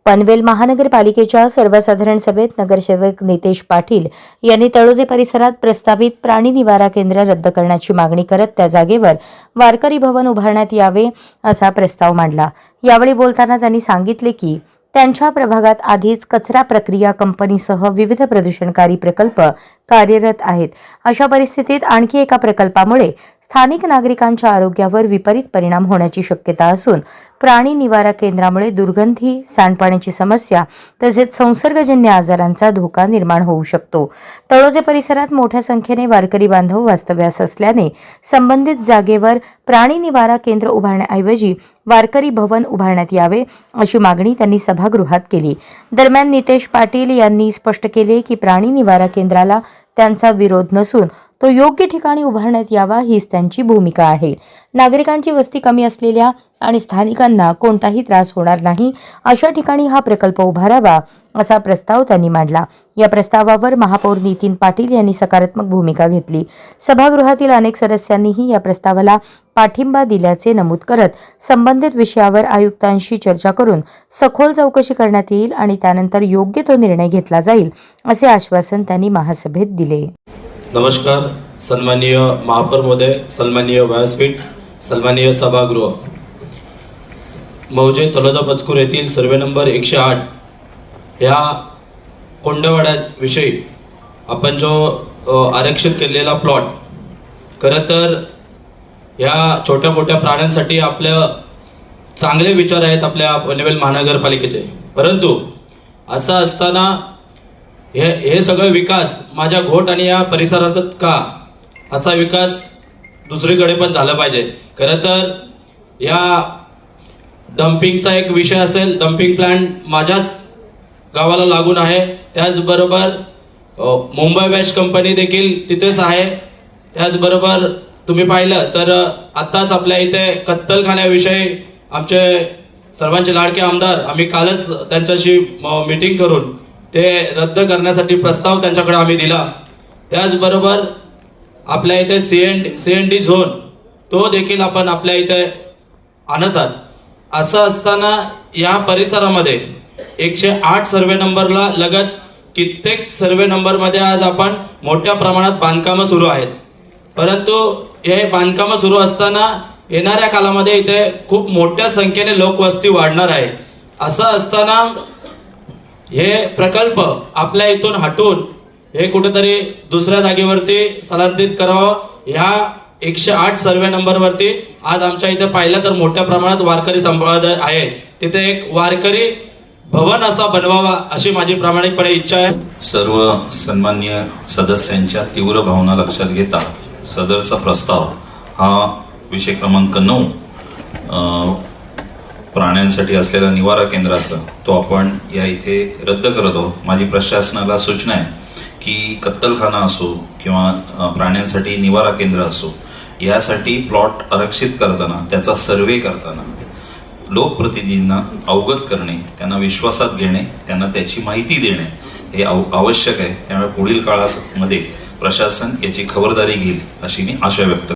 पनवेल महानगरपालिकेच्या सर्वसाधारण सभेत नगरसेवक नितेश पाटील यांनी तळोजे परिसरात प्रस्तावित प्राणी निवारा केंद्र रद्द करण्याची मागणी करत त्या जागेवर वारकरी भवन उभारण्यात यावे असा प्रस्ताव मांडला। यावेळी बोलताना त्यांनी सांगितले की त्यांच्या प्रभागात आधीच कचरा प्रक्रिया कंपनीसह विविध प्रदूषणकारी प्रकल्प कार्यरत आहेत। अशा परिस्थितीत आणखी एका प्रकल्पामुळे स्थानिक नागरिकांच्या आरोग्यावर विपरीत परिणाम होण्याची शक्यता असून प्राणी निवारा केंद्रामुळे दुर्गंधी, सांडपाण्याची समस्या तसेच संसर्गजन्य आजारांचा धोका निर्माण होऊ शकतो। तळोजे परिसरात मोठ्या संख्येने वारकरी बांधव वास्तव्यास असल्याने संबंधित जागेवर प्राणी निवारा केंद्र उभारण्याऐवजी वारकरी भवन उभारण्यात यावे अशी मागणी त्यांनी सभागृहात केली। दरम्यान नितेश पाटील यांनी स्पष्ट केले की प्राणी निवारा केंद्राला त्यांचा विरोध नसून तो योग्य ठिकाणी उभारण्यात यावा हीच त्यांची भूमिका आहे। नागरिकांची वस्ती कमी असलेल्या आणि स्थानिकांना कोणताही त्रास होणार नाही अशा ठिकाणी हा प्रकल्प उभारावा असा प्रस्ताव त्यांनी मांडला। या प्रस्तावावर महापौर नितीन पाटील यांनी सकारात्मक भूमिका घेतली। सभागृहातील अनेक सदस्यांनीही या प्रस्तावाला पाठिंबा दिल्याचे नमूद करत संबंधित विषयावर आयुक्तांशी चर्चा करून सखोल चौकशी करण्यात येईल आणि त्यानंतर योग्य तो निर्णय घेतला जाईल असे आश्वासन त्यांनी महासभेत दिले। नमस्कार, सन्माननीय महापौर महोदय, सन्माननीय व्यासपीठ, सन्माननीय सभागृह, मौजे तळोजा पचकूर येथील सर्वे नंबर 108 या कोंडवाड्याविषयी आपण जो आरक्षित केलेला प्लॉट, खरं तर या छोट्या मोठ्या प्राण्यांसाठी आपल्या चांगले विचार आहेत आपल्या पनवेल महानगरपालिकेचे, परंतु असं असताना हे सगळं विकास माझ्या घोट आणि या परिसरातच का, असा विकास दुसरीकडे पण झाला पाहिजे। खरं तर या डम्पिंगचा एक विषय असेल, डम्पिंग प्लांट माझ्याच गावाला लागून आहे, त्याचबरोबर मुंबई वेस्ट कंपनी देखील तिथेच आहे। त्याचबरोबर तुम्ही पाहिलं तर आत्ताच आपल्या इथे कत्तलखान्याविषयी आमचे सर्वांचे लाडके आमदार, आम्ही कालच त्यांच्याशी मीटिंग करून ते रद्द करण्यासाठी प्रस्ताव त्यांच्याकडे आम्ही दिला। त्याचबरोबर आपल्या इथे सीएनडी झोन तो देखील आपण आपल्या इथे आणत आहात। असं असताना या परिसरामध्ये 108 सर्वे नंबरला लगत कित्येक सर्वे नंबरमध्ये आज आपण मोठ्या प्रमाणात बांधकामं सुरू आहेत, परंतु हे बांधकामं सुरू असताना येणाऱ्या कालामध्ये इथे खूप मोठ्या संख्येने लोकवस्ती वाढणार आहे। असं असताना हे प्रकल्प आपल्या इथून हटून हे कुठेतरी दुसऱ्या जागेवरती स्थलांतरित करावं। ह्या 108 सर्वे नंबरवरती आज आमच्या इथे पाहिलं तर मोठ्या प्रमाणात वारकरी संप्रदाय आहे, तिथे एक वारकरी भवन असा बनवावा अशी माझी प्रामाणिकपणे इच्छा आहे। सर्व सन्माननीय सदस्यांच्या तीव्र भावना लक्षात घेता सदरचा प्रस्ताव हा विषय क्रमांक 9 प्राण्यांसाठी असलेला निवारा केंद्राचा तो आपण या इथे रद्द करत आहोत। माझी प्रशासनाला सूचना आहे की कत्तलखाना असो किंवा प्राण्यांसाठी निवारा केंद्र असो, यासाठी प्लॉट आरक्षित करताना त्याचा सर्वे करताना लोकप्रतिनिधींना अवगत करणे, त्यांना विश्वासात घेणे, त्यांना त्याची माहिती देणे हे आवश्यक आहे। त्यामुळे पुढील काळामध्ये प्रशासन याची खबरदारी घेईल अशी मी आशा व्यक्त